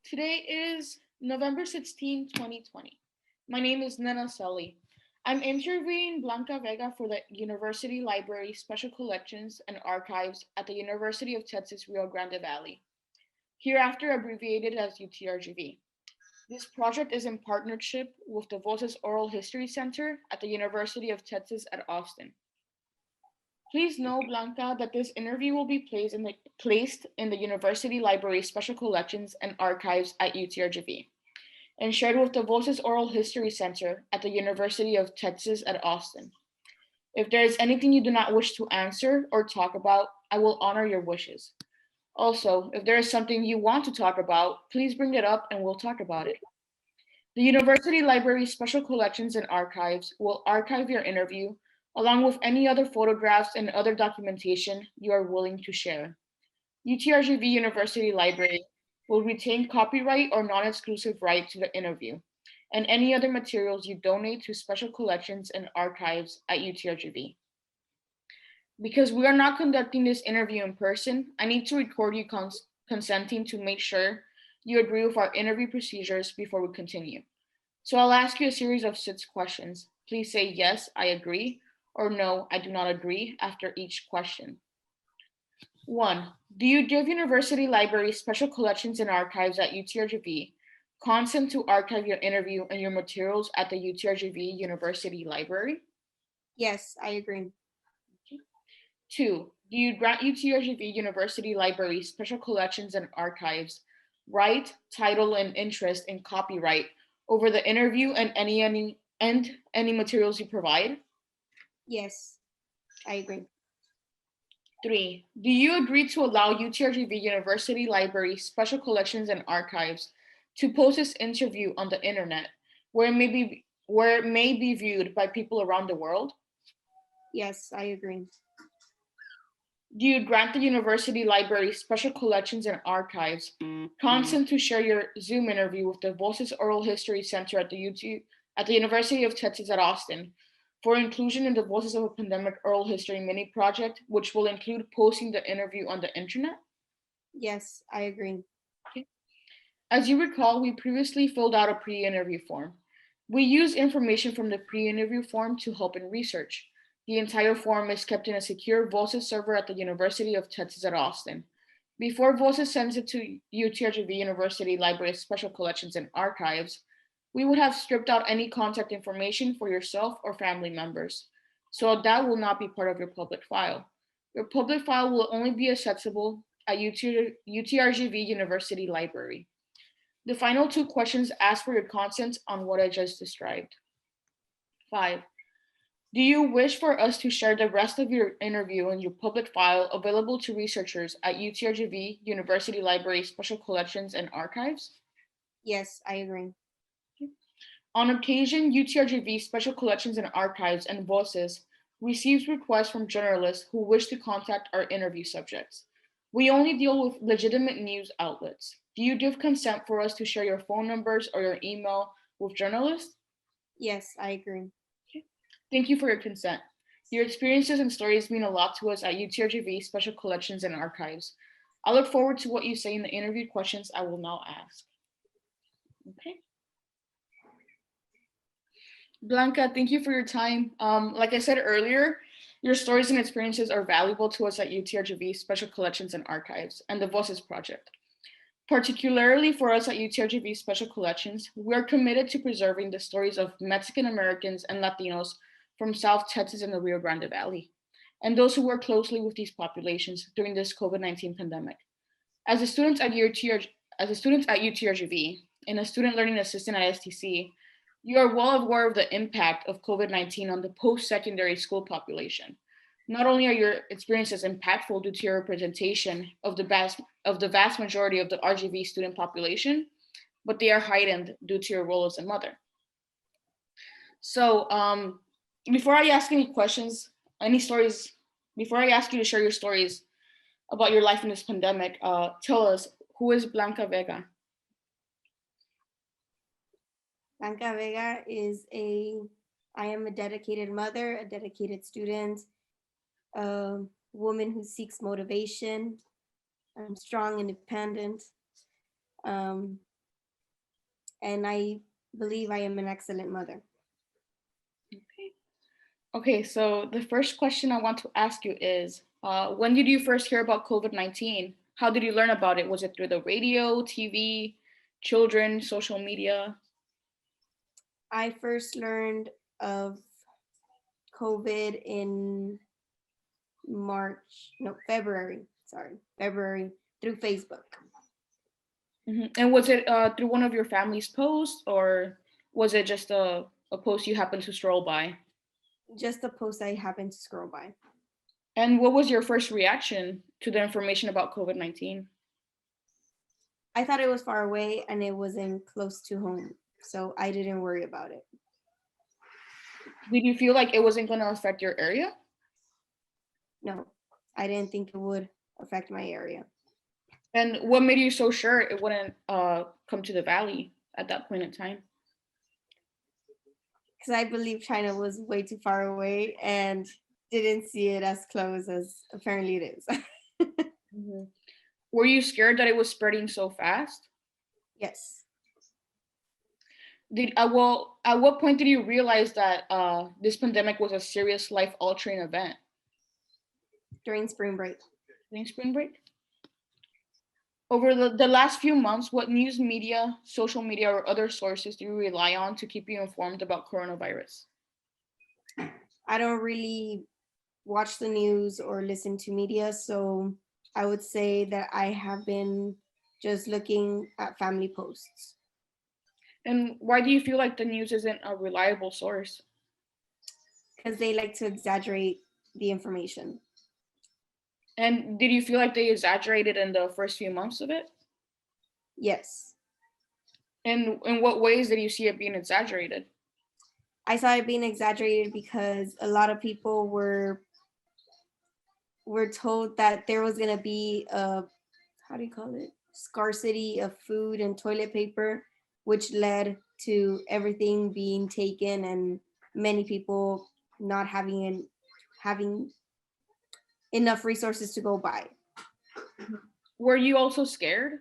Today is November 16, 2020. My name is Nana Sully. I'm interviewing Blanca Vega for the University Library Special Collections and Archives at the University of Texas Rio Grande Valley, hereafter abbreviated as UTRGV. This project is in partnership with the Voces Oral History Center at the University of Texas at Austin. Please know, Blanca, that this interview will be placed in the University Library Special Collections and Archives at UTRGV and shared with the Voces Oral History Center at the University of Texas at Austin. If there is anything you do not wish to answer or talk about, I will honor your wishes. Also, if there is something you want to talk about, please bring it up and we'll talk about it. The University Library Special Collections and Archives will archive your interview along with any other photographs and other documentation you are willing to share. UTRGV University Library will retain copyright or non-exclusive right to the interview and any other materials you donate to special collections and archives at UTRGV. Because we are not conducting this interview in person, I need to record you consenting to make sure you agree with our interview procedures before we continue. So I'll ask you a series of 6 questions. Please say yes, I agree, or no, I do not agree after each question. 1. Do you give University Library Special Collections and Archives at UTRGV consent to archive your interview and your materials at the UTRGV University Library? Yes, I agree. 2. Do you grant UTRGV University Library Special Collections and Archives right, title, and interest in copyright over the interview and any materials you provide? Yes, I agree. 3. Do you agree to allow UTRGV University Library Special Collections and Archives to post this interview on the internet where it may be viewed by people around the world? Yes, I agree. Do you grant the University Library Special Collections and Archives consent to share your Zoom interview with the Voces Oral History Center at the University of Texas at Austin for inclusion in the Voices of a Pandemic Oral History mini project, which will include posting the interview on the internet? Yes, I agree. Okay. As you recall, we previously filled out a pre-interview form. We use information from the pre-interview form to help in research. The entire form is kept in a secure Voces server at the University of Texas at Austin. Before Voces sends it to UTRGV University Library Special Collections and Archives, we would have stripped out any contact information for yourself or family members. So that will not be part of your public file. Your public file will only be accessible at UTRGV University Library. The final 2 questions ask for your consent on what I just described. 5. Do you wish for us to share the rest of your interview and your public file available to researchers at UTRGV University Library Special Collections and Archives? Yes, I agree. On occasion, UTRGV Special Collections and Archives and Voces receives requests from journalists who wish to contact our interview subjects. We only deal with legitimate news outlets. Do you give consent for us to share your phone numbers or your email with journalists? Yes, I agree. Thank you for your consent. Your experiences and stories mean a lot to us at UTRGV Special Collections and Archives. I look forward to what you say in the interview questions I will now ask. Okay. Blanca, thank you for your time. Like I said earlier, your stories and experiences are valuable to us at UTRGV Special Collections and Archives and the Voices Project. Particularly for us at UTRGV Special Collections, we are committed to preserving the stories of Mexican Americans and Latinos from South Texas and the Rio Grande Valley, and those who work closely with these populations during this COVID-19 pandemic. As a student at UTRGV and a student learning assistant at STC, you are well aware of the impact of COVID-19 on the post-secondary school population. Not only are your experiences impactful due to your representation of the vast majority of the RGV student population, but they are heightened due to your role as a mother. So, before I ask any questions, any stories, before I ask you to share your stories about your life in this pandemic, tell us, who is Blanca Vega? Blanca Vega I am a dedicated mother, a dedicated student, a woman who seeks motivation. I'm strong, independent. and I believe I am an excellent mother. Okay. Okay, so the first question I want to ask you is, when did you first hear about COVID-19? How did you learn about it? Was it through the radio, TV, children, social media? I first learned of COVID in February through Facebook. And was it through one of your family's posts, or was it just a post you happened to stroll by? Just a post I happened to scroll by. And what was your first reaction to the information about COVID-19? I thought it was far away and it wasn't close to home, so I didn't worry about it. Did you feel like it wasn't going to affect your area? No, I didn't think it would affect my area And what made you so sure it wouldn't come to the valley at that point in time? because I believe China was way too far away and didn't see it as close as apparently it is. Mhm. Were you scared that it was spreading so fast? Yes, At what point did you realize that this pandemic was a serious life altering event? during spring break. During spring break? Over the last few months, what news media, social media, or other sources do you rely on to keep you informed about coronavirus? I don't really watch the news or listen to media, so I would say that I have been just looking at family posts And why do you feel like the news isn't a reliable source? because they like to exaggerate the information. And did you feel like they exaggerated in the first few months of it? Yes, And in what ways did you see it being exaggerated? I saw it being exaggerated because a lot of people were told that there was gonna be a, how do you call it, scarcity of food and toilet paper, which led to everything being taken and many people not having enough resources to go buy. Were you also scared?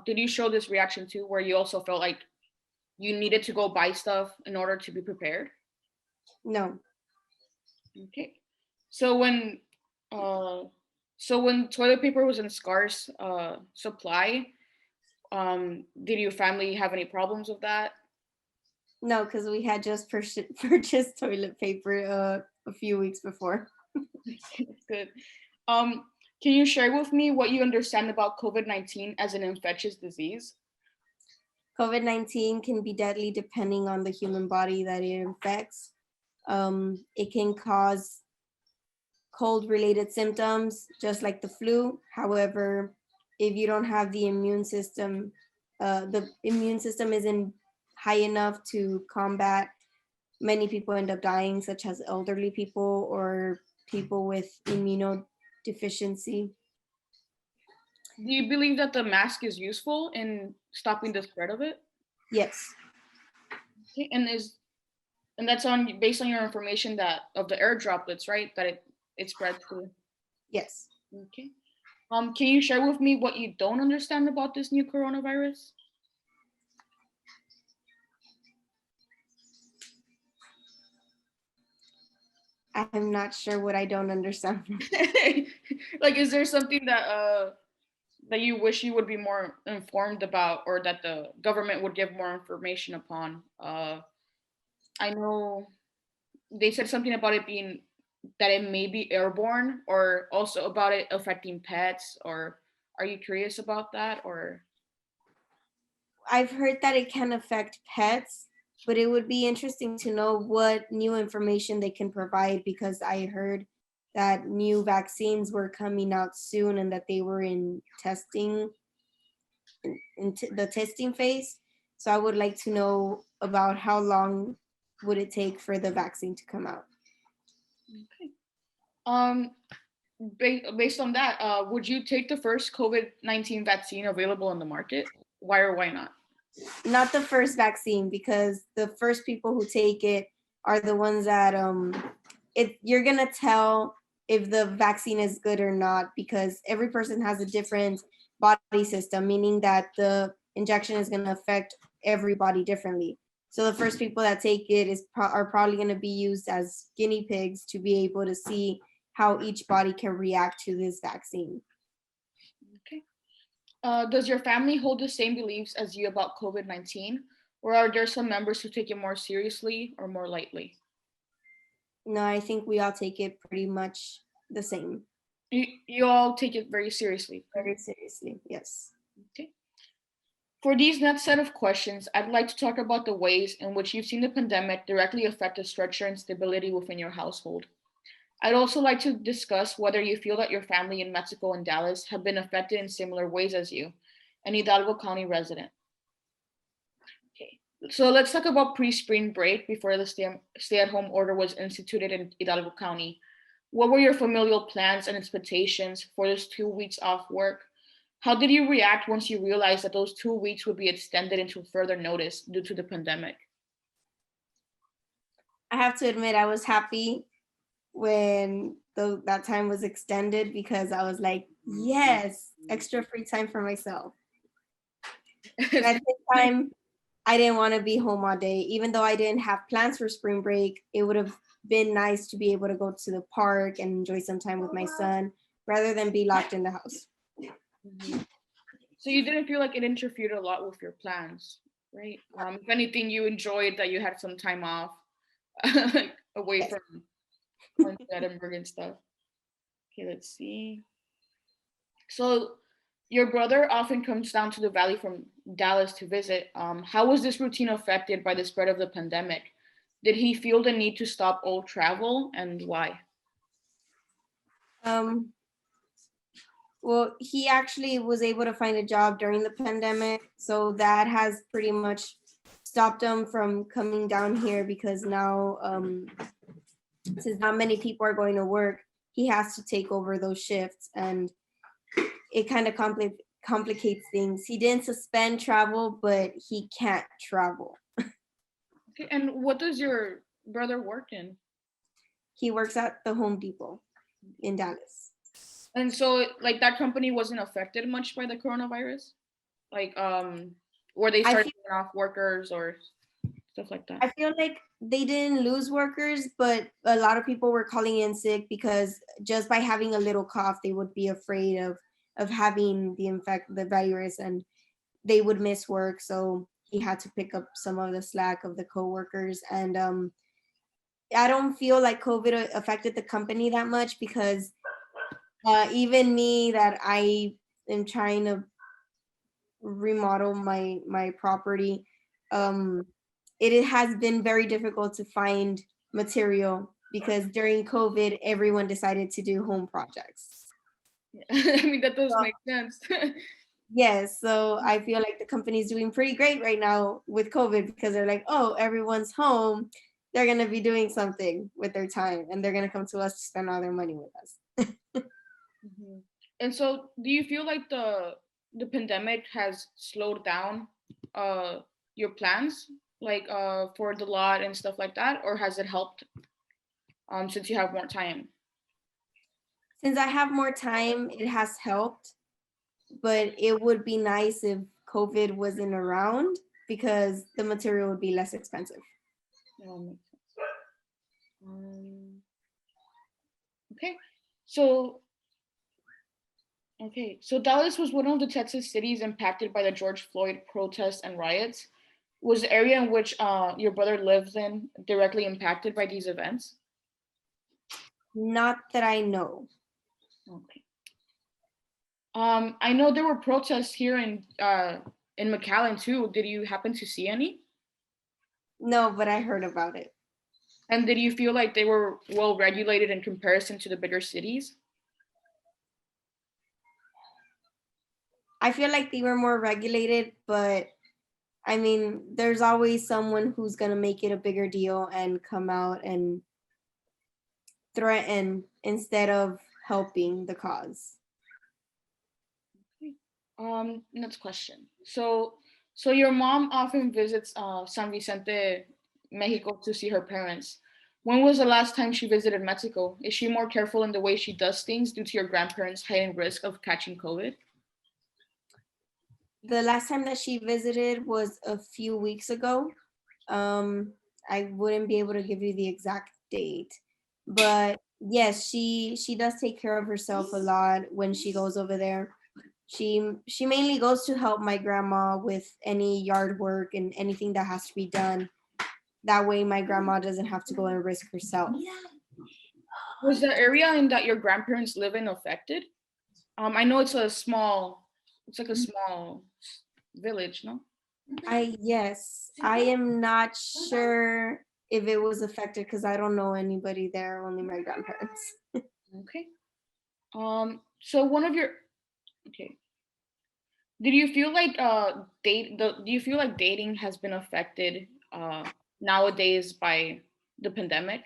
Did you show this reaction too, where you also felt like you needed to go buy stuff in order to be prepared? No, Okay. So when uh, so when toilet paper was in scarce supply, did your family have any problems with that? no, because we had just purchased toilet paper a few weeks before. That's good. Um, can you share with me what you understand about COVID-19 as an infectious disease? COVID-19 can be deadly depending on the human body that it infects. It can cause cold related symptoms, just like the flu. However, if you don't have the immune system isn't high enough to combat, many people end up dying, such as elderly people or people with immunodeficiency. Do you believe that the mask is useful in stopping the spread of it? Yes, Okay, and that's on based on your information that of the air droplets, right? That it spreads through. yes. Okay. Can you share with me what you don't understand about this new coronavirus? I'm not sure what I don't understand. Like, is there something that you wish you would be more informed about, or that the government would give more information upon? I know they said something about it being that it may be airborne, or also about it affecting pets. Or are you curious about that? Or I've heard that it can affect pets, but it would be interesting to know what new information they can provide because I heard that new vaccines were coming out soon and that they were in testing, the testing phase. So I would like to know about how long would it take for the vaccine to come out. okay. Um, based on that, would you take the first COVID-19 vaccine available in the market? Why or why not? Not the first vaccine because the first people who take it are the ones that you're gonna tell if the vaccine is good or not because every person has a different body system, meaning that the injection is going to affect everybody differently. So the first people that take it are probably going to be used as guinea pigs to be able to see how each body can react to this vaccine. Okay. Does your family hold the same beliefs as you about COVID-19, or are there some members who take it more seriously or more lightly? No, I think we all take it pretty much the same. You all take it very seriously. Very seriously, yes. Okay. For these next set of questions, I'd like to talk about the ways in which you've seen the pandemic directly affect the structure and stability within your household. I'd also like to discuss whether you feel that your family in Mexico and Dallas have been affected in similar ways as you, an Hidalgo County resident. Okay, so let's talk about pre-spring break before the stay-at-home order was instituted in Hidalgo County. What were your familial plans and expectations for those 2 weeks off work? How did you react once you realized that those 2 weeks would be extended into further notice due to the pandemic? I have to admit, I was happy when that time was extended because I was like, yes, extra free time for myself. But at the time, I didn't want to be home all day. Even though I didn't have plans for spring break, it would have been nice to be able to go to the park and enjoy some time with my son rather than be locked in the house. Mhm. So you didn't feel like it interfered a lot with your plans, right? If anything, you enjoyed that you had some time off like, away Yes. from Edinburgh and stuff. Okay, let's see. So your brother often comes down to the valley from Dallas to visit. How was this routine affected by the spread of the pandemic? Did he feel the need to stop all travel, and why? Um, well, he actually was able to find a job during the pandemic, so that has pretty much stopped him from coming down here because now, since not many people are going to work, he has to take over those shifts, and it kind of complicates things. He didn't suspend travel, but he can't travel. Okay, and what does your brother work in? He works at the Home Depot in Dallas. And so, like, that company wasn't affected much by the coronavirus, like, where they I started feel, laying off workers or stuff like that. I feel like they didn't lose workers, but a lot of people were calling in sick because just by having a little cough, they would be afraid of having the virus, and they would miss work. So he had to pick up some of the slack of the coworkers. And I don't feel like COVID affected the company that much because even me, that I am trying to remodel my property, it has been very difficult to find material because during COVID, everyone decided to do home projects. I mean, that does So, make sense. yes, so I feel like the company is doing pretty great right now with COVID because they're like, oh, everyone's home. They're going to be doing something with their time and they're going to come to us to spend all their money with us. Mhm. And so, do you feel like the pandemic has slowed down uh your plans, like for the lot and stuff like that, or has it helped since you have more time? Since I have more time, it has helped, but it would be nice if COVID wasn't around because the material would be less expensive. Makes sense. Okay, so so Dallas was one of the Texas cities impacted by the George Floyd protests and riots. Was the area in which your brother lives in directly impacted by these events? Not that I know. Okay. I know there were protests here in McAllen too. Did you happen to see any? No, but I heard about it. And did you feel like they were well regulated in comparison to the bigger cities? I feel like they were more regulated, but I mean, there's always someone who's going to make it a bigger deal and come out and threaten instead of helping the cause. Next question. So your mom often visits San Vicente, Mexico to see her parents. When was the last time she visited Mexico? Is she more careful in the way she does things due to your grandparents' heightened risk of catching COVID? The last time that she visited was a few weeks ago. I wouldn't be able to give you the exact date, but yes, she does take care of herself a lot when she goes over there. She mainly goes to help my grandma with any yard work and anything that has to be done. That way my grandma doesn't have to go and risk herself. Was the area in that your grandparents live in affected? I know it's like a small village, no? I am not sure if it was affected because I don't know anybody there, only my grandparents. Okay. So one of your okay. Did you feel like do you feel like dating has been affected nowadays by the pandemic?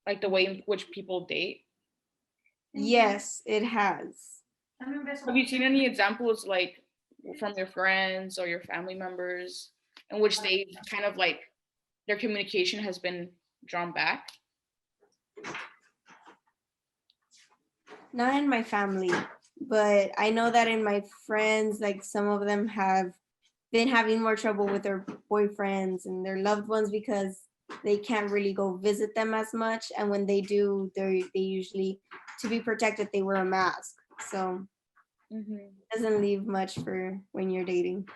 Like the way in which people date? Yes, it has. Have you seen any examples like from your friends or your family members in which they kind of like their communication has been drawn back? Not in my family, but I know that in my friends, like some of them have been having more trouble with their boyfriends and their loved ones because they can't really go visit them as much. And when they do, they usually, to be protected, they wear a mask. So Mm-hmm. it doesn't leave much for when you're dating.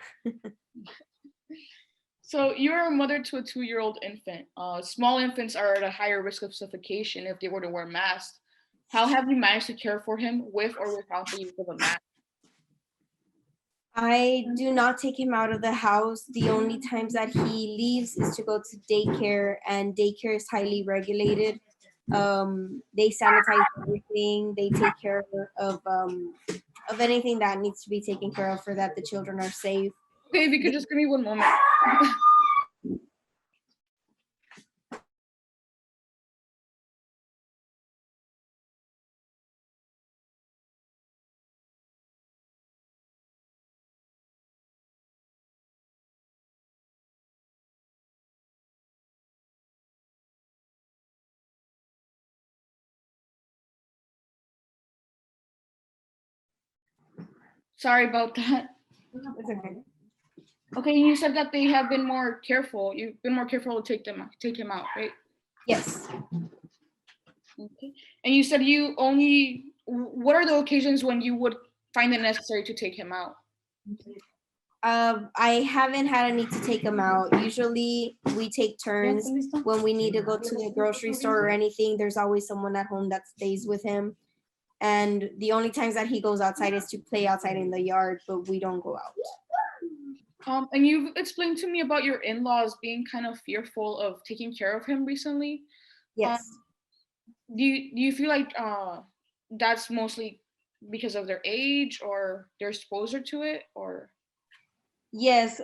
So you're a mother to a 2-year-old infant. Small infants are at a higher risk of suffocation if they were to wear masks. How have you managed to care for him with or without the use of a mask? I do not take him out of the house. The only times that he leaves is to go to daycare, and daycare is highly regulated. They sanitize everything. They take care of anything that needs to be taken care of for that the children are safe. Okay, if you could just give me one moment. Sorry about that. It's okay. Okay, you said that they have been more careful. You've been more careful to take him out, right? Yes. Okay. And you said you only. What are the occasions when you would find it necessary to take him out? I haven't had a need to take him out. Usually we take turns when we need to go to the grocery store or anything. There's always someone at home that stays with him. And the only times that he goes outside is to play outside in the yard, but we don't go out. And you've explained to me about your in-laws being kind of fearful of taking care of him recently. Um, Yes. do you feel like that's mostly because of their age or their exposure to it, or? Yes.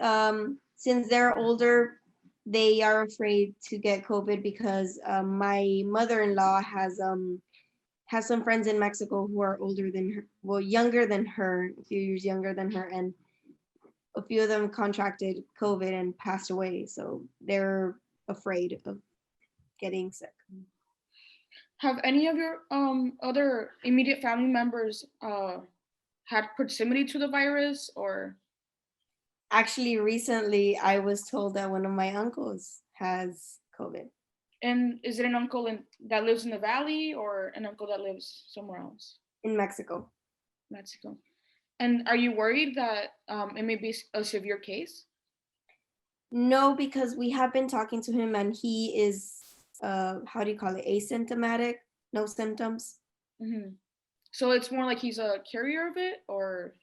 Since they're older, they are afraid to get COVID because my mother-in-law has some friends in Mexico who are older than her, well, younger than her, a few years younger than her, and a few of them contracted COVID and passed away. So they're afraid of getting sick. Have any of your other immediate family members had proximity to the virus, or? Actually, recently I was told that one of my uncles has COVID And is it an uncle that lives in the valley or an uncle that lives somewhere else, in Mexico. Mexico? And are you worried that it may be a severe case? No, because we have been talking to him and he is, how do you call it, asymptomatic, no symptoms. Hmm. So it's more like he's a carrier of it, or?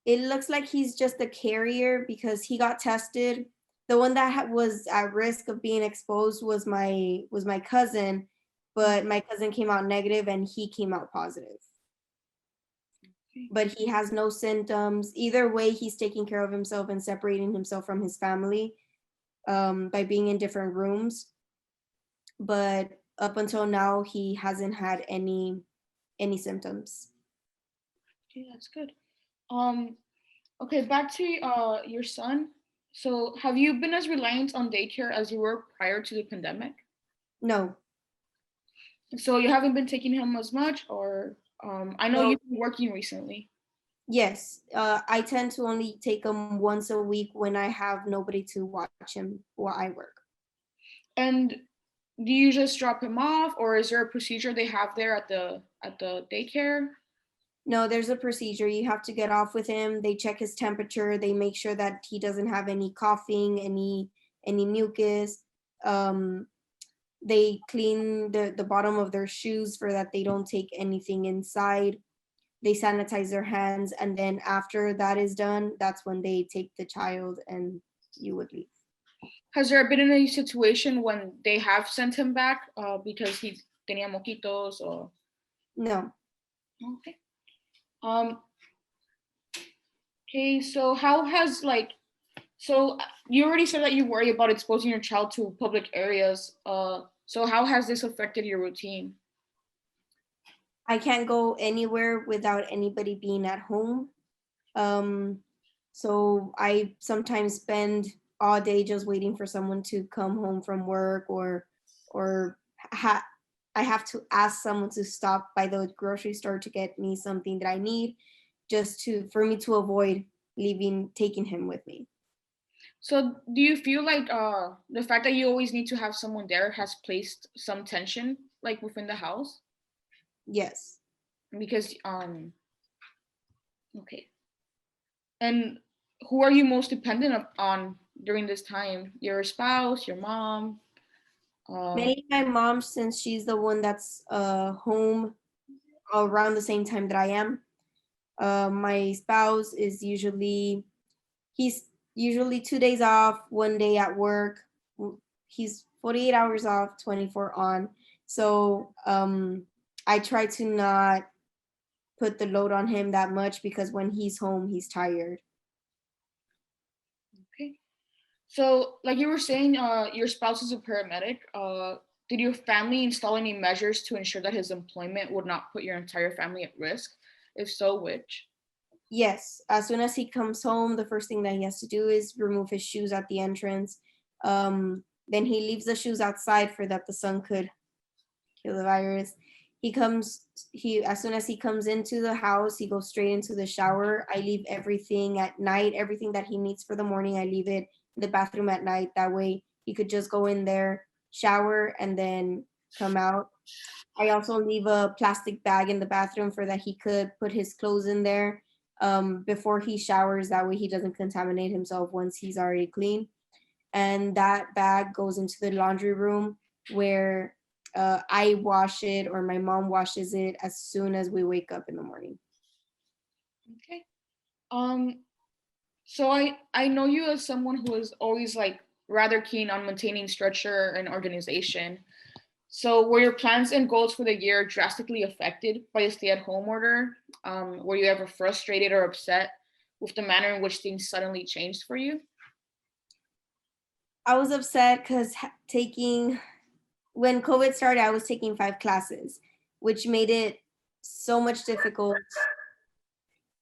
It looks like he's just a carrier because he got tested. The one that was at risk of being exposed was my cousin, but my cousin came out negative and he came out positive. But he has no symptoms. Either way, he's taking care of himself and separating himself from his family by being in different rooms. But up until now, he hasn't had any symptoms. Okay, that's good. Um, okay, back to your son. So have you been as reliant on daycare as you were prior to the pandemic? No, So you haven't been taking him as much, or I know no, you've been working recently. Yes, I tend to only take him once a week when I have nobody to watch him while I work. And do you just drop him off, or is there a procedure they have there at the daycare? No, there's a procedure. You have to get off with him. They check his temperature. They make sure that he doesn't have any coughing, any mucus. Um, they clean the bottom of their shoes for that they don't take anything inside. They sanitize their hands, and then after that is done, that's when they take the child and you would leave. Has there been any situation when they have sent him back because he tenía moquitos or? No. Okay. Um. Okay. So how has like so you already said that you worry about exposing your child to public areas. So how has this affected your routine? I can't go anywhere without anybody being at home. Um, so I sometimes spend all day just waiting for someone to come home from work, or ha- I have to ask someone to stop by the grocery store to get me something that I need, just to for me to avoid taking him with me. So do you feel like the fact that you always need to have someone there has placed some tension like within the house? Yes. Because okay. And who are you most dependent on during this time? Your spouse, your mom? Um, Mainly my mom, since she's the one that's home around the same time that I am. My spouse is he's usually 2 days off, 1 day at work. He's 48 hours off, 24 on. So I try to not put the load on him that much because when he's home, he's tired. okay. So, like you were saying, your spouse is a paramedic. Did your family install any measures to ensure that his employment would not put your entire family at risk? If so, which? Yes, as soon as he comes home, the first thing that he has to do is remove his shoes at the entrance. Then he leaves the shoes outside for that the sun could kill the virus. He as soon as he comes into the house, he goes straight into the shower. I leave everything at night, everything that he needs for the morning, I leave it in the bathroom at night. That way he could just go in there, shower, and then come out. I also leave a plastic bag in the bathroom for that he could put his clothes in there before he showers. That way he doesn't contaminate himself once he's already clean. And that bag goes into the laundry room where I wash it or my mom washes it as soon as we wake up in the morning. Okay. Um. So I know you as someone who is always like rather keen on maintaining structure and organization. So were your plans and goals for the year drastically affected by the stay-at-home order? Were you ever frustrated or upset with the manner in which things suddenly changed for you? I was upset because when COVID started, I was taking 5 classes, which made it so much difficult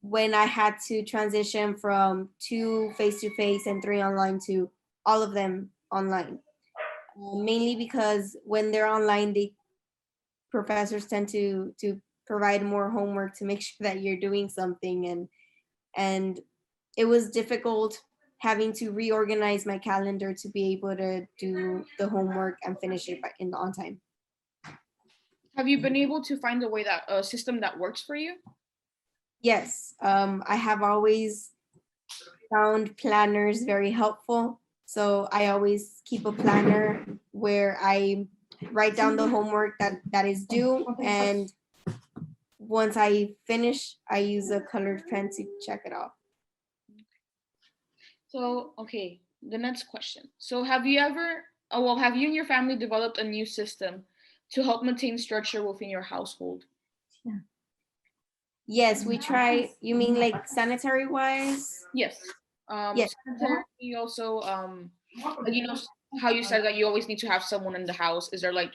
when I had to transition from 2 face-to-face and 3 online to all of them online. Mainly because when they're online, the professors tend to provide more homework to make sure that you're doing something, and it was difficult having to reorganize my calendar to be able to do the homework and finish it on time. Have you been able to find a way that a system that works for you? Yes, I have always found planners very helpful. So I always keep a planner where I write down the homework that is due, and once I finish, I use a colored pen to check it off. So, okay, the next question. So, have you ever, oh, well, have you and your family developed a new system to help maintain structure within your household? Yes, we try. You mean like sanitary wise? Yes. Yes. Sanitary, also, like, how you said that you always need to have someone in the house. Is there like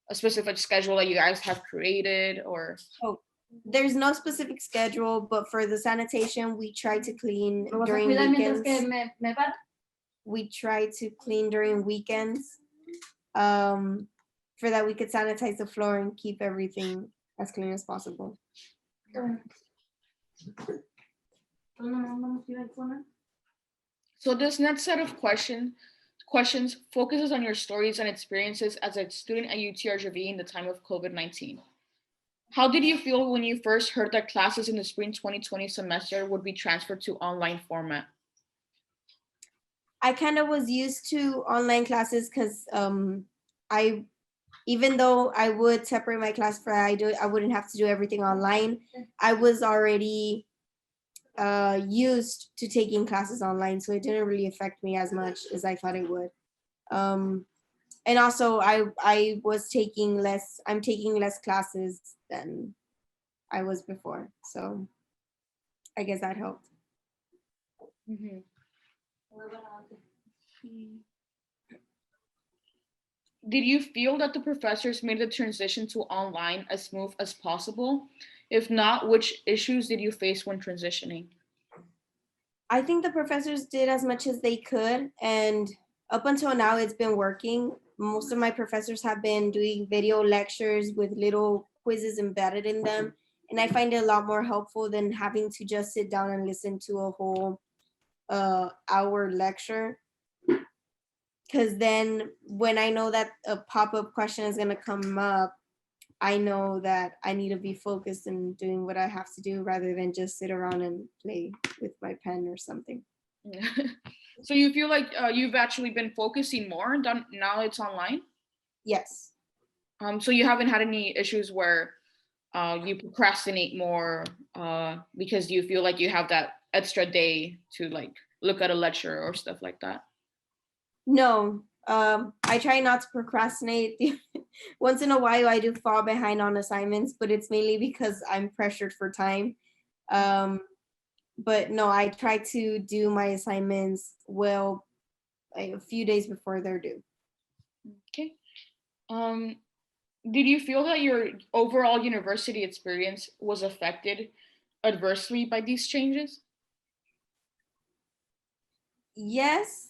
a specific schedule that you guys have created, or? Oh, there's no specific schedule, but for the sanitation, we try to clean during weekends. We try to clean during weekends. Um, for that we could sanitize the floor and keep everything as clean as possible. So this next set of questions focuses on your stories and experiences as a student at UTRGV in the time of COVID-19. How did you feel when you first heard that classes in the spring 2020 semester would be transferred to online format? I kind of was used to online classes because I, even though I would separate my class for I wouldn't have to do everything online. I was already used to taking classes online, so it didn't really affect me as much as I thought it would. And also, I'm taking less classes than I was before, so I guess that helped. Mhm. Did you feel that the professors made the transition to online as smooth as possible? If not, which issues did you face when transitioning? I think the professors did as much as they could, and up until now, it's been working. Most of my professors have been doing video lectures with little quizzes embedded in them, and I find it a lot more helpful than having to just sit down and listen to a whole hour lecture. Because then, when I know that a pop-up question is going to come up, I know that I need to be focused in doing what I have to do rather than just sit around and play with my pen or something. So you feel like you've actually been focusing more and now it's online? Yes. So you haven't had any issues where you procrastinate more because you feel like you have that extra day to like look at a lecture or stuff like that? No, I try not to procrastinate. Once in a while, I do fall behind on assignments, but it's mainly because I'm pressured for time. Um, but no, I try to do my assignments well, like a few days before they're due. Okay. Um, did you feel that your overall university experience was affected adversely by these changes? Yes,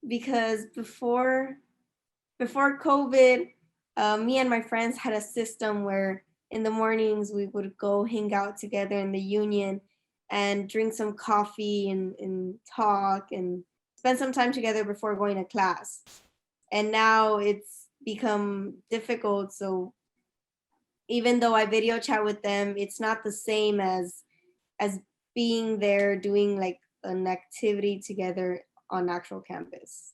because before COVID, me and my friends had a system where in the mornings we would go hang out together in the union and drink some coffee and talk and spend some time together before going to class. And now it's become difficult. So even though I video chat with them, it's not the same as being there doing like an activity together on actual campus.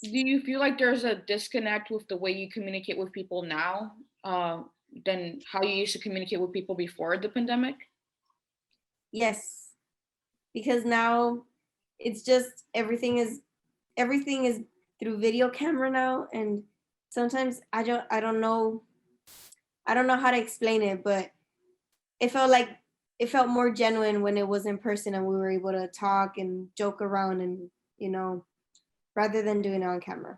Do you feel like there's a disconnect with the way you communicate with people now than how you used to communicate with people before the pandemic? Yes, because now it's just everything is through video camera now, and sometimes I don't know how to explain it, but it felt like it felt more genuine when it was in person and we were able to talk and joke around and you know rather than doing it on camera.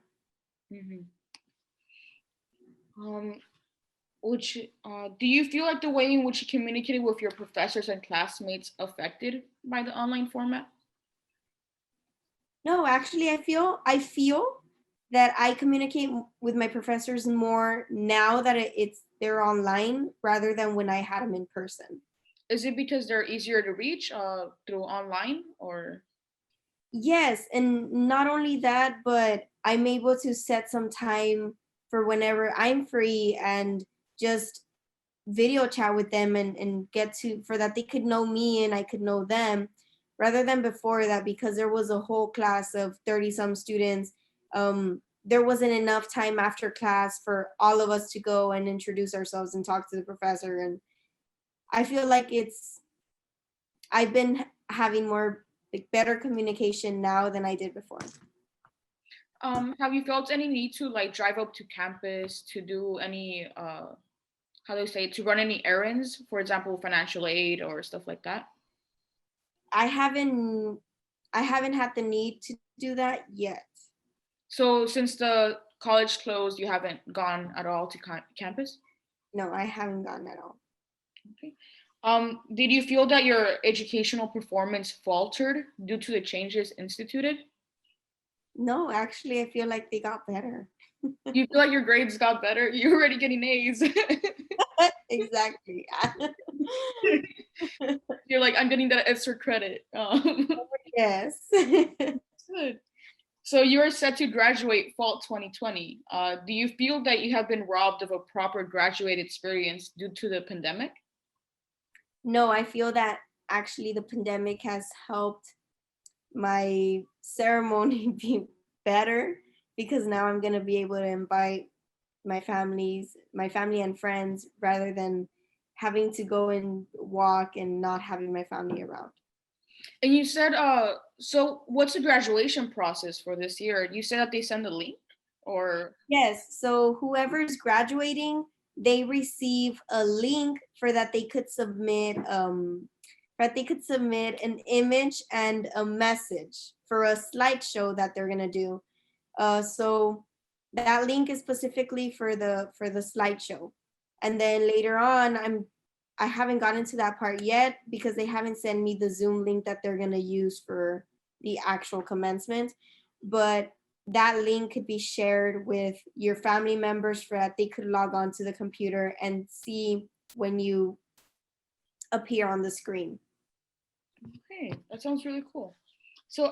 Hmm. Which do you feel like the way in which you communicated with your professors and classmates affected by the online format? No, actually, I feel that I communicate with my professors more now that it's they're online rather than when I had them in person. Is it because they're easier to reach through online or? Yes, and not only that, but I'm able to set some time for whenever I'm free and just video chat with them and get to for that they could know me and I could know them rather than before that because there was a whole class of 30 some students. There wasn't enough time after class for all of us to go and introduce ourselves and talk to the professor. And I feel like I've been having more like better communication now than I did before. Have you felt any need to like drive up to campus to do any how do you say to run any errands, for example, financial aid or stuff like that? I haven't I haven't had the need to do that yet. So since the college closed, you haven't gone at all to campus? No, I haven't gotten at all. Okay. Did you feel that your educational performance faltered due to the changes instituted? No, actually I feel like they got better. You feel like your grades got better? You're already getting A's. Exactly. You're like, I'm getting that extra credit. Yes. Good. So you're set to graduate fall 2020. Do you feel that you have been robbed of a proper graduate experience due to the pandemic? No, I feel that actually the pandemic has helped my ceremony be better because now I'm going to be able to invite my family and friends rather than having to go and walk and not having my family around. And you said, so what's the graduation process for this year? You said that they send a link, or Yes, so whoever's graduating, they receive a link for that they could submit an image and a message for a slideshow that they're gonna do. So that link is specifically for the slideshow. And then later on, I haven't gotten to that part yet because they haven't sent me the Zoom link that they're gonna use for the actual commencement. But that link could be shared with your family members for that they could log on to the computer and see when you appear on the screen. okay, that sounds really cool. So,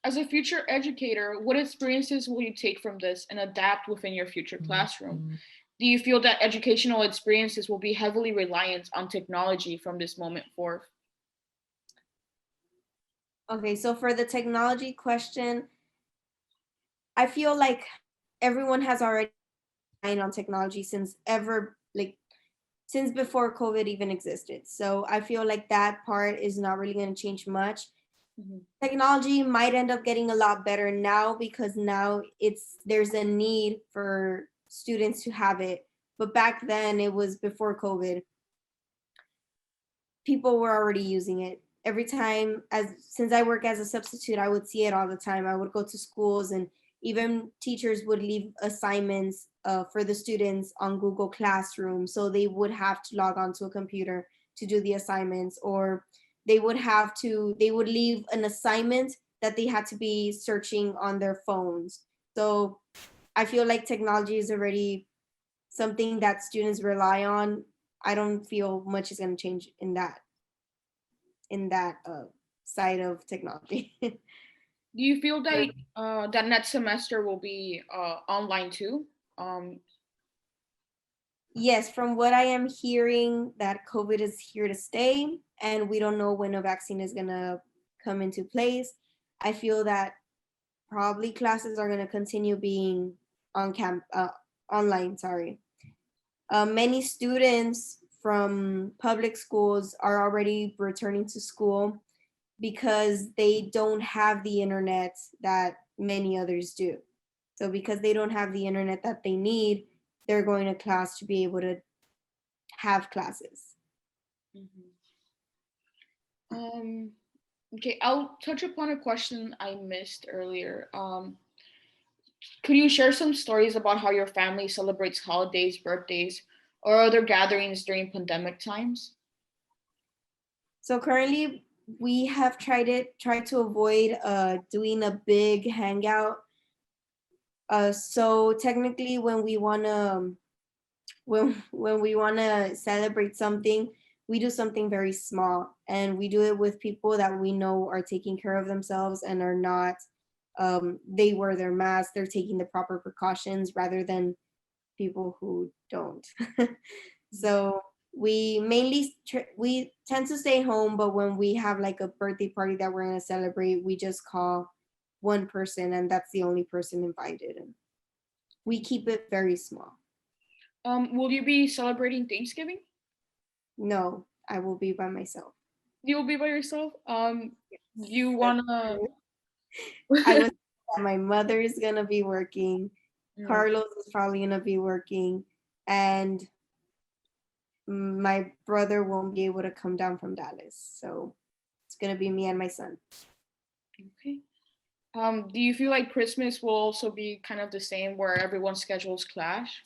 as a future educator, what experiences will you take from this and adapt within your future classroom? Do you feel that educational experiences will be heavily reliant on technology from this moment forth? Okay, so for the technology question, I feel like everyone has already been on technology since before COVID even existed. So I feel like that part is not really going to change much. Mhm. Technology might end up getting a lot better now because now there's a need for students to have it. But back then it was before COVID. People were already using it. Every time as since I work as a substitute, I would see it all the time. I would go to schools and even teachers would leave assignments for the students on Google Classroom. So they would have to log onto a computer to do the assignments, or they would leave an assignment that they had to be searching on their phones. So I feel like technology is already something that students rely on. I don't feel much is going to change in that side of technology. Do you feel that that next semester will be online too? Um, Yes, from what I am hearing, that COVID is here to stay, and we don't know when a vaccine is gonna come into place. I feel that probably classes are gonna continue being online. Sorry. Many students from public schools are already returning to school because they don't have the internet that many others do. So because they don't have the internet that they need, they're going to class to be able to have classes. mhm. Um, okay, I'll touch upon a question I missed earlier. Could you share some stories about how your family celebrates holidays, birthdays, or other gatherings during pandemic times? So currently we have tried to avoid doing a big hangout. So technically when we wanna celebrate something, we do something very small and we do it with people that we know are taking care of themselves and are not they wear their masks, they're taking the proper precautions rather than people who don't. So we tend to stay home, but when we have like a birthday party that we're gonna celebrate, we just call one person and that's the only person invited. And we keep it very small. Will you be celebrating Thanksgiving? No, I will be by myself. You will be by yourself. You That's wanna? true. I was my mother is gonna be working. Mm, Carlos is probably gonna be working, and my brother won't be able to come down from Dallas. So it's gonna be me and my son. okay. Do you feel like Christmas will also be kind of the same, where everyone's schedules clash?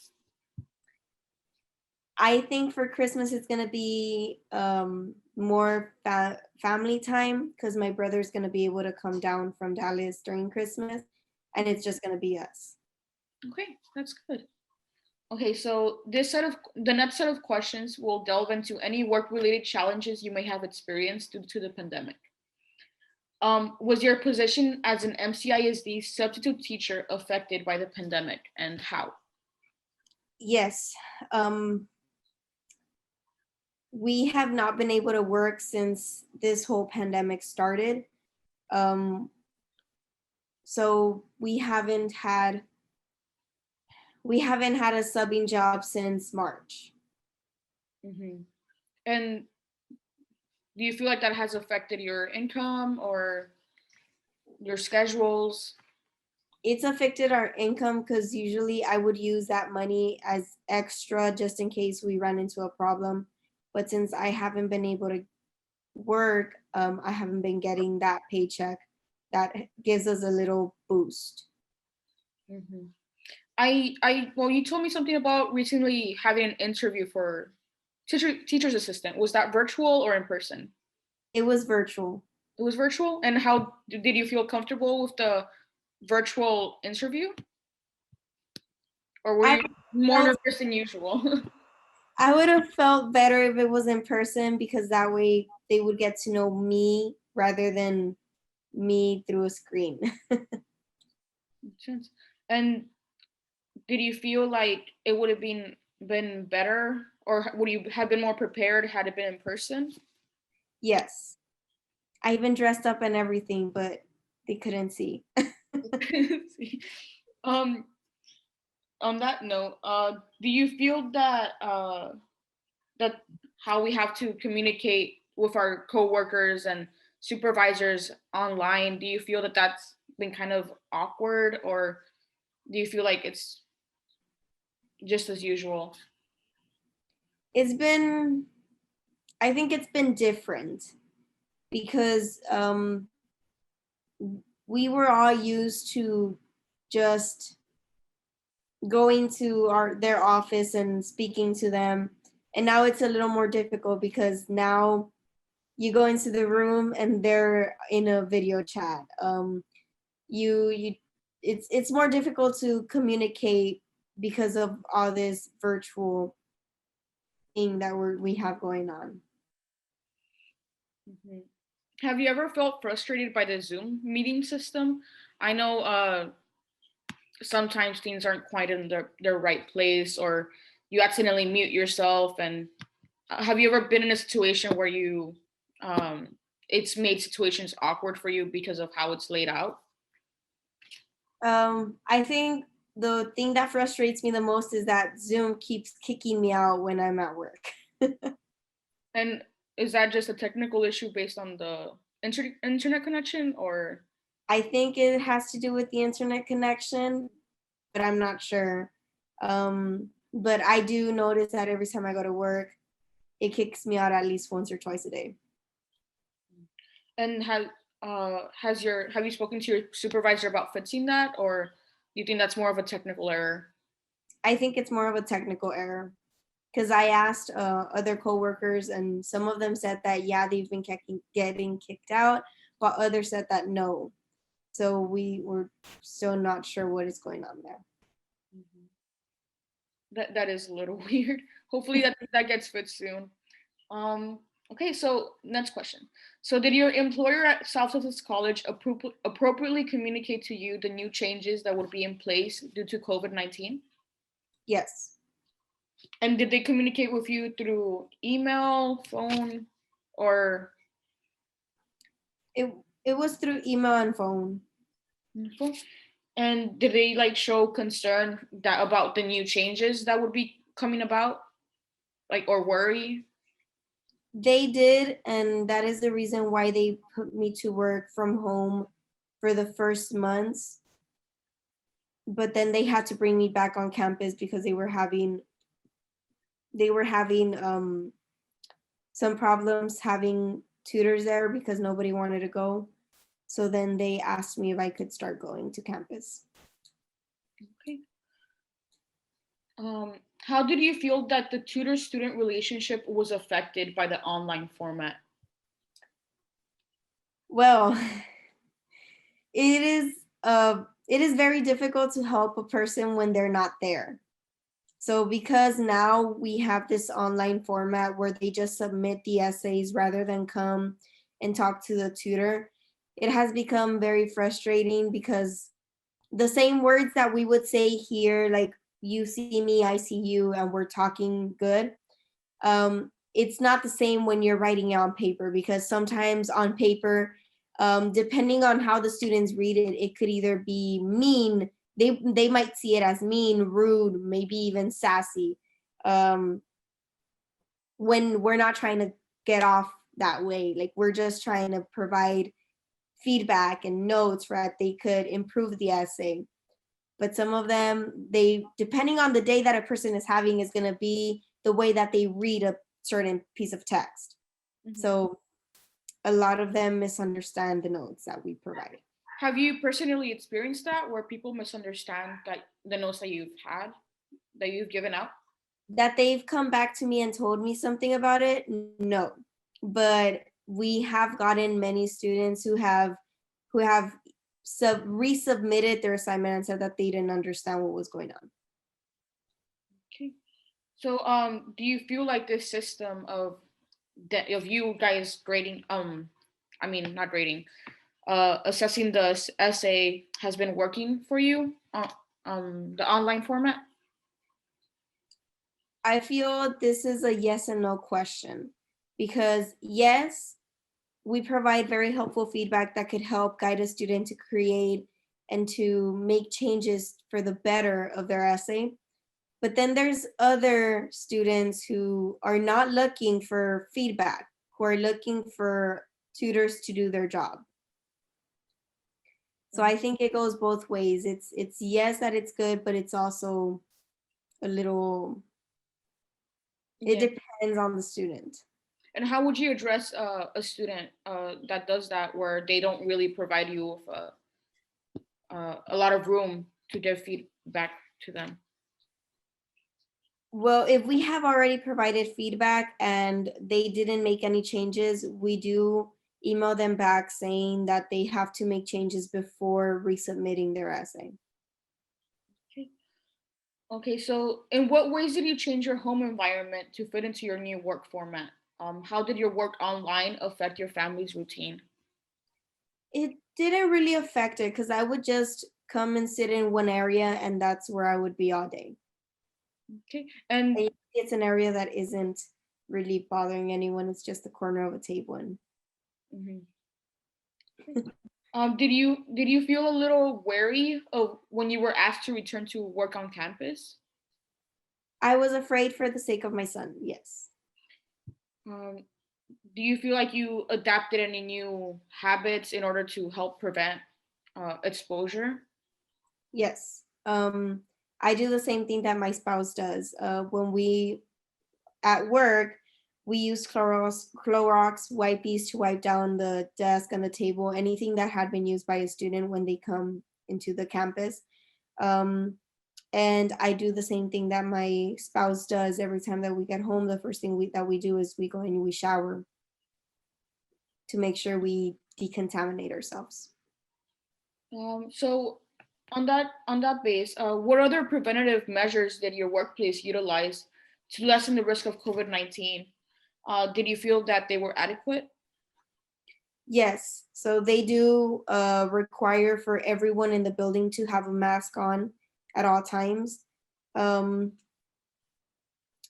I think for Christmas it's gonna be more family time because my brother's gonna be able to come down from Dallas during Christmas, and it's just gonna be us. Okay, that's good. Okay, so the next set of questions will delve into any work-related challenges you may have experienced due to the pandemic. Was your position as an MCISD substitute teacher affected by the pandemic, and how? Yes. We have not been able to work since this whole pandemic started. Um, so we haven't had a subbing job since March. Hmm. And do you feel like that has affected your income or your schedules? It's affected our income because usually I would use that money as extra just in case we run into a problem. But since I haven't been able to work, I haven't been getting that paycheck that gives us a little boost. Hmm. Well, you told me something about recently having an interview for teacher's assistant. Was that virtual or in person? It was virtual. It was virtual. And how did you feel comfortable with the virtual interview, or were I you more felt nervous than usual? I would have felt better if it was in person because that way they would get to know me rather than me through a screen. Makes sense. And did you feel like it would have been better, or would you have been more prepared had it been in person? Yes. I even dressed up and everything, but they couldn't see. um, on that note, do you feel that that how we have to communicate with our coworkers and supervisors online? Do you feel that that's been kind of awkward, or do you feel like it's just as usual? It's been I think it's been different because we were all used to just going to their office and speaking to them, and now it's a little more difficult because now you go into the room and they're in a video chat. You it's more difficult to communicate because of all this virtual thing that we have going on. Mhm. Have you ever felt frustrated by the Zoom meeting system? I know sometimes things aren't quite in their right place, or you accidentally mute yourself. And have you ever been in a situation where um, it's made situations awkward for you because of how it's laid out? I think the thing that frustrates me the most is that Zoom keeps kicking me out when I'm at work. And is that just a technical issue based on the internet connection, or? I think it has to do with the internet connection, but I'm not sure. But I do notice that every time I go to work, it kicks me out at least once or twice a day. And have you spoken to your supervisor about fixing that, or do you think that's more of a technical error? I think it's more of a technical error because I asked other coworkers, and some of them said that yeah, they've been getting kicked out, while others said that no. So we were still not sure what is going on there. Mhm. That is a little weird. Hopefully that gets fixed soon. Okay, so next question. So did your employer at South Texas College appropriately communicate to you the new changes that would be in place due to COVID-19? Yes, And did they communicate with you through email, phone, or it it was through email and phone. phone? And did they like show concern that about the new changes that would be coming about, like, or worry? They did, and that is the reason why they put me to work from home for the first months. But then they had to bring me back on campus because they were having some problems having tutors there because nobody wanted to go. So then they asked me if I could start going to campus. Okay. How did you feel that the tutor-student relationship was affected by the online format? Well, it is very difficult to help a person when they're not there. So because now we have this online format where they just submit the essays rather than come and talk to the tutor, it has become very frustrating because the same words that we would say here, like you see me, I see you, and we're talking good. It's not the same when you're writing it on paper because sometimes on paper, depending on how the students read it, it could either be mean. They might see it as mean, rude, maybe even sassy. Um, when we're not trying to get off that way, like we're just trying to provide feedback and notes so that they could improve the essay. But some of them, they depending on the day that a person is having is going to be the way that they read a certain piece of text. Mhm. So a lot of them misunderstand the notes that we provide. Have you personally experienced that where people misunderstand that the notes that you've had, that you've given out? That they've come back to me and told me something about it, no. But we have gotten many students who have resubmitted their assignment and said that they didn't understand what was going on. Okay. So, do you feel like this system of you guys grading, I mean, not grading, assessing the essay has been working for you, the online format? I feel this is a yes and no question because yes, we provide very helpful feedback that could help guide a student to create and to make changes for the better of their essay. But then there's other students who are not looking for feedback, who are looking for tutors to do their job. So I think it goes both ways. It's yes that it's good, but it's also a little, it Yeah. depends on the student. And how would you address a student that does that, where they don't really provide you with a lot of room to give feedback to them? Well, if we have already provided feedback and they didn't make any changes, we do email them back saying that they have to make changes before resubmitting their essay. Okay. Okay, so in what ways did you change your home environment to fit into your new work format? How did your work online affect your family's routine? It didn't really affect it because I would just come and sit in one area and that's where I would be all day. Okay, and It's an area that isn't really bothering anyone. It's just the corner of a table. And mhm. Did you feel a little wary of when you were asked to return to work on campus? I was afraid for the sake of my son. Yes. Um, do you feel like you adapted any new habits in order to help prevent exposure? Yes. I do the same thing that my spouse does. When we at work, we use Clorox wipes to wipe down the desk and the table, anything that had been used by a student when they come into the campus. Um, and I do the same thing that my spouse does every time that we get home. The first thing that we do is we go and we shower to make sure we decontaminate ourselves. So on that base, what other preventative measures did your workplace utilize to lessen the risk of COVID-19? Did you feel that they were adequate? Yes, so they do require for everyone in the building to have a mask on at all times. Um,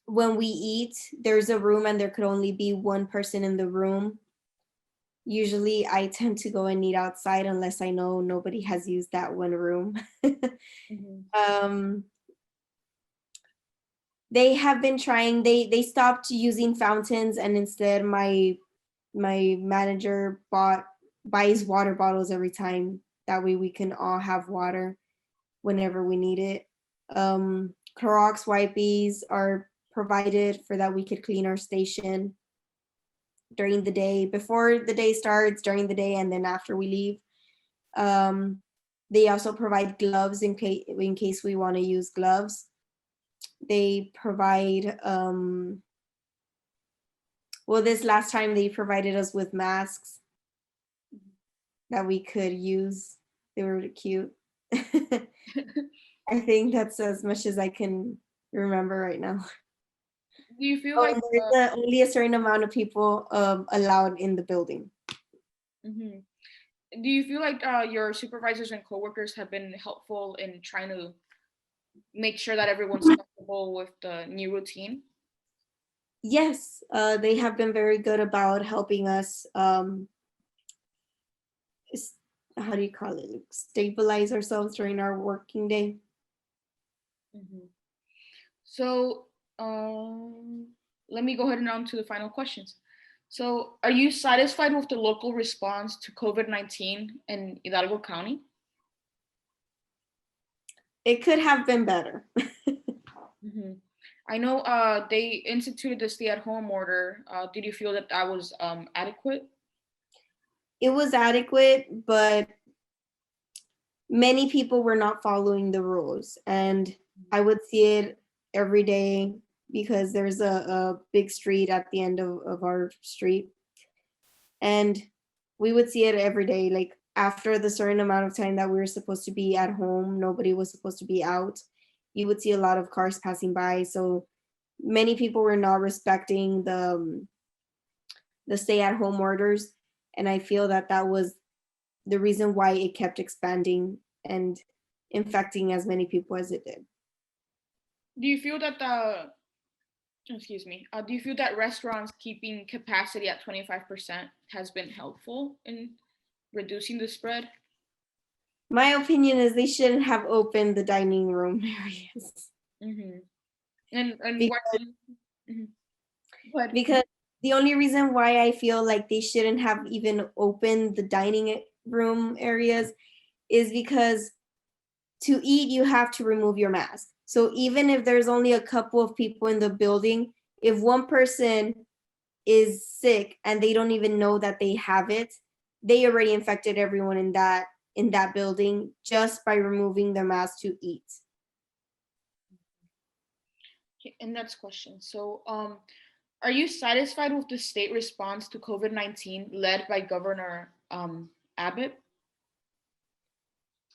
when we eat, there's a room and there could only be one person in the room. Usually I tend to go and eat outside unless I know nobody has used that one room. Mhm. um, they have been trying, they stopped using fountains and instead my manager buys water bottles every time. That way we can all have water whenever we need it. Clorox wipes are provided for that we could clean our station during the day, before the day starts, during the day, and then after we leave. Um, they also provide gloves in case we want to use gloves. They provide well, this last time they provided us with masks that we could use. They were cute. I think that's as much as I can remember right now. Do you feel Oh, like and there's only a certain amount of people allowed in the building. mhm. Do you feel like your supervisors and coworkers have been helpful in trying to make sure that everyone's comfortable with the new routine? Yes, they have been very good about helping us. S- how do you call it? Like, stabilize ourselves during our working day. Mhm. So, let me go ahead and on to the final questions. So, are you satisfied with the local response to COVID-19 in Hidalgo County? It could have been better. Hmm. I know they instituted the stay-at-home order. Did you feel that that was adequate? It was adequate, but many people were not following the rules. And I would see it every day because there's a big street at the end of our street. And we would see it every day. Like after the certain amount of time that we were supposed to be at home, nobody was supposed to be out. You would see a lot of cars passing by. So many people were not respecting the stay at home orders. And I feel that that was the reason why it kept expanding and infecting as many people as it did. Do you feel that excuse me, do you feel that restaurants keeping capacity at 25% has been helpful in reducing the spread? My opinion is they shouldn't have opened the dining room areas Mm-hmm. And what? because, Mhm. Go ahead. because the only reason why I feel like they shouldn't have even opened the dining room areas is because to eat you have to remove your mask. So even if there's only a couple of people in the building, if one person is sick and they don't even know that they have it, they already infected everyone in that building just by removing their mask to eat. Okay, and next question. So, are you satisfied with the state response to COVID-19 led by Governor Abbott?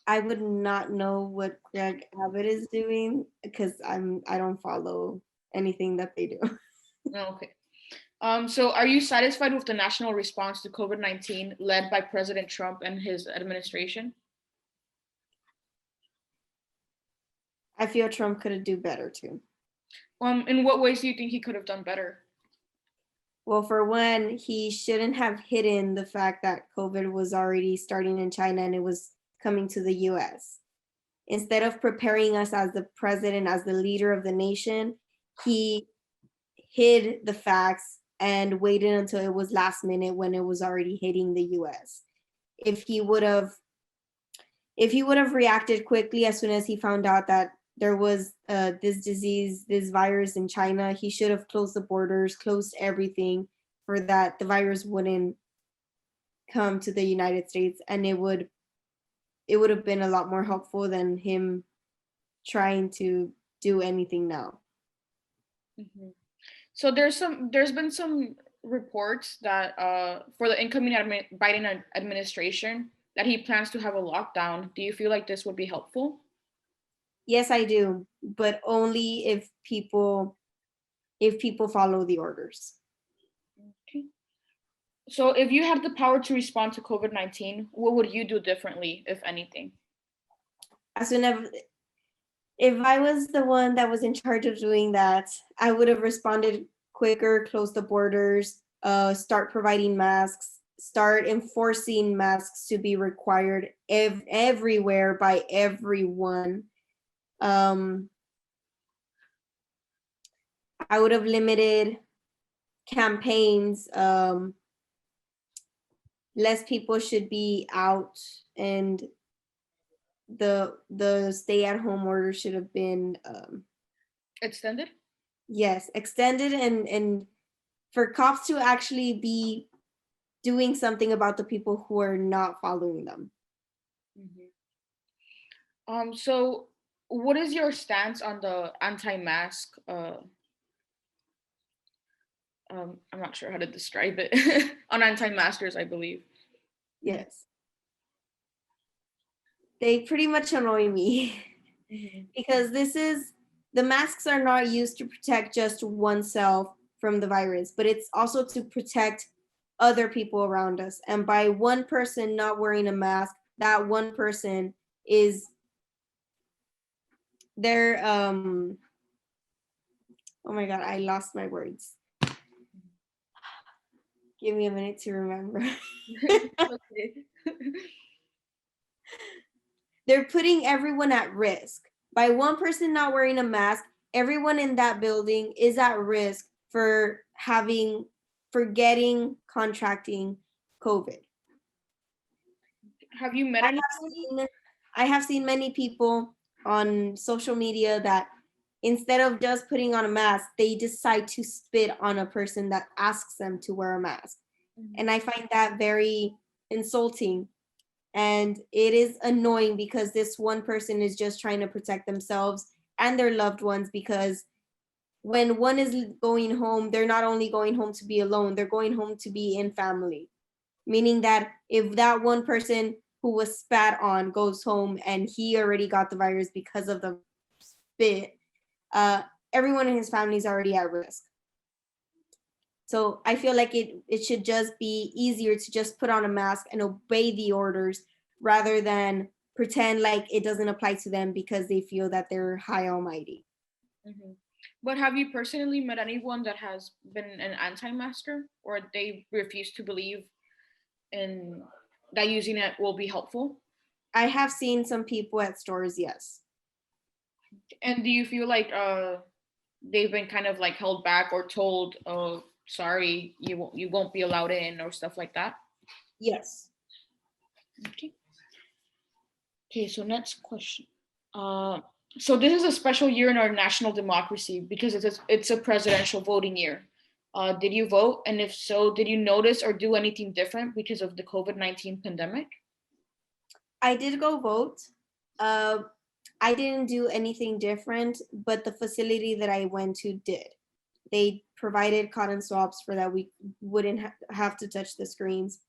I would not know what Greg Abbott is doing because I don't follow anything that they do. Oh, okay. So, are you satisfied with the national response to COVID-19 led by President Trump and his administration? I feel Trump could do better too. In what ways do you think he could have done better? Well, for one, he shouldn't have hidden the fact that COVID was already starting in China and it was coming to the US. Instead of preparing us as the president, as the leader of the nation, he hid the facts and waited until it was last minute when it was already hitting the US. If he would have reacted quickly as soon as he found out that there was this disease, this virus in China, he should have closed the borders, closed everything for that the virus wouldn't come to the United States, and it would have been a lot more helpful than him trying to do anything now. Mhm. So there's been some reports that for the incoming Biden administration that he plans to have a lockdown. Do you feel like this would be helpful? Yes, I do, but only if people follow the orders. Okay. So if you had the power to respond to COVID-19, what would you do differently, if anything? As soon as if I was the one that was in charge of doing that, I would have responded quicker, close the borders, start providing masks, start enforcing masks to be required everywhere by everyone. Um, I would have limited campaigns. Less people should be out, and the stay at home order should have been Extended? yes, extended, and for cops to actually be doing something about the people who are not following them. Hmm. So what is your stance on the anti-mask? I'm not sure how to describe it. On anti-maskers, I believe. Yes, they pretty much annoy me Hmm. because the masks are not used to protect just oneself from the virus, but it's also to protect other people around us. And by one person not wearing a mask, that one person is they're oh my god, I lost my words. Give me a minute to remember. Okay. They're putting everyone at risk. By one person not wearing a mask, everyone in that building is at risk for contracting COVID. Have you met I anyone? have seen many people on social media that instead of just putting on a mask, they decide to spit on a person that asks them to wear a mask. And I find that very insulting. And it is annoying because this one person is just trying to protect themselves and their loved ones, because when one is going home, they're not only going home to be alone, they're going home to be in family. Meaning that if that one person who was spat on goes home and he already got the virus because of the spit, uh, everyone in his family is already at risk. So I feel like it should just be easier to just put on a mask and obey the orders rather than pretend like it doesn't apply to them because they feel that they're high almighty. Mm-hmm. But have you personally met anyone that has been an anti-masker, or they refuse to believe in that using it will be helpful? I have seen some people at stores, yes. And do you feel like they've been kind of like held back or told, "Oh, sorry, you won't be allowed in," or stuff like that? Yes. Okay. Okay. So next question. Uh, so this is a special year in our national democracy because it's a presidential voting year. Did you vote? And if so, did you notice or do anything different because of the COVID-19 pandemic? I did go vote. Uh, I didn't do anything different, but the facility that I went to did. They provided cotton swabs for that we wouldn't have to touch the screens.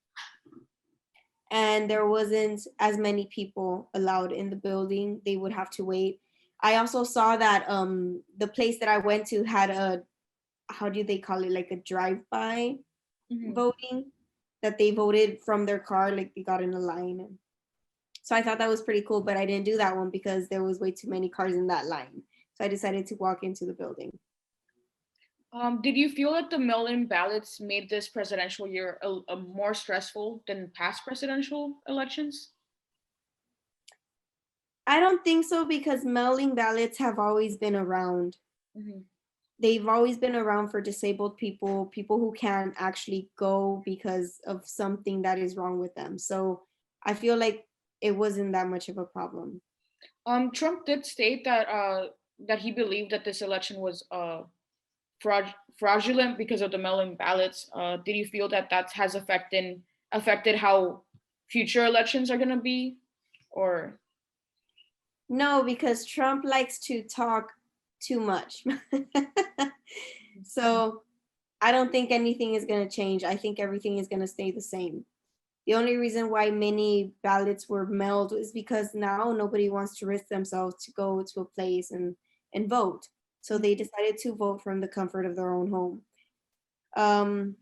And there wasn't as many people allowed in the building. They would have to wait. I also saw that the place that I went to had a, how do they call it, like a drive-by Mm-hmm. voting, that they voted from their car, like they got in a line. So I thought that was pretty cool, but I didn't do that one because there was way too many cars in that line. So I decided to walk into the building. Did you feel that the mail-in ballots made this presidential year a more stressful than past presidential elections? I don't think so because mailing ballots have always been around. Mm-hmm. They've always been around for disabled people, people who can't actually go because of something that is wrong with them. So I feel like it wasn't that much of a problem. Trump did state that he believed that this election was fraudulent because of the mail-in ballots. Did you feel that that has affected how future elections are gonna be, or? No, because Trump likes to talk too much. So I don't think anything is going to change. I think everything is going to stay the same. The only reason why many ballots were mailed is because now nobody wants to risk themselves to go to a place and vote. So they decided to vote from the comfort of their own home. Um,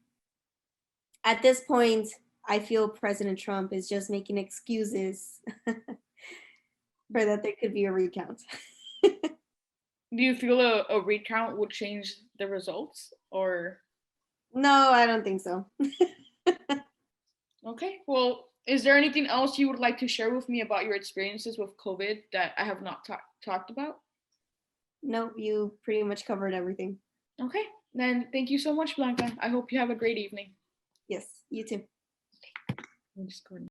at this point, I feel President Trump is just making excuses for that there could be a recount. Do you feel a recount would change the results, or? No, I don't think so. Okay, well, is there anything else you would like to share with me about your experiences with COVID that I have not talked about? No, you pretty much covered everything. Okay, then thank you so much, Blanca. I hope you have a great evening. Yes, you too. I'm just going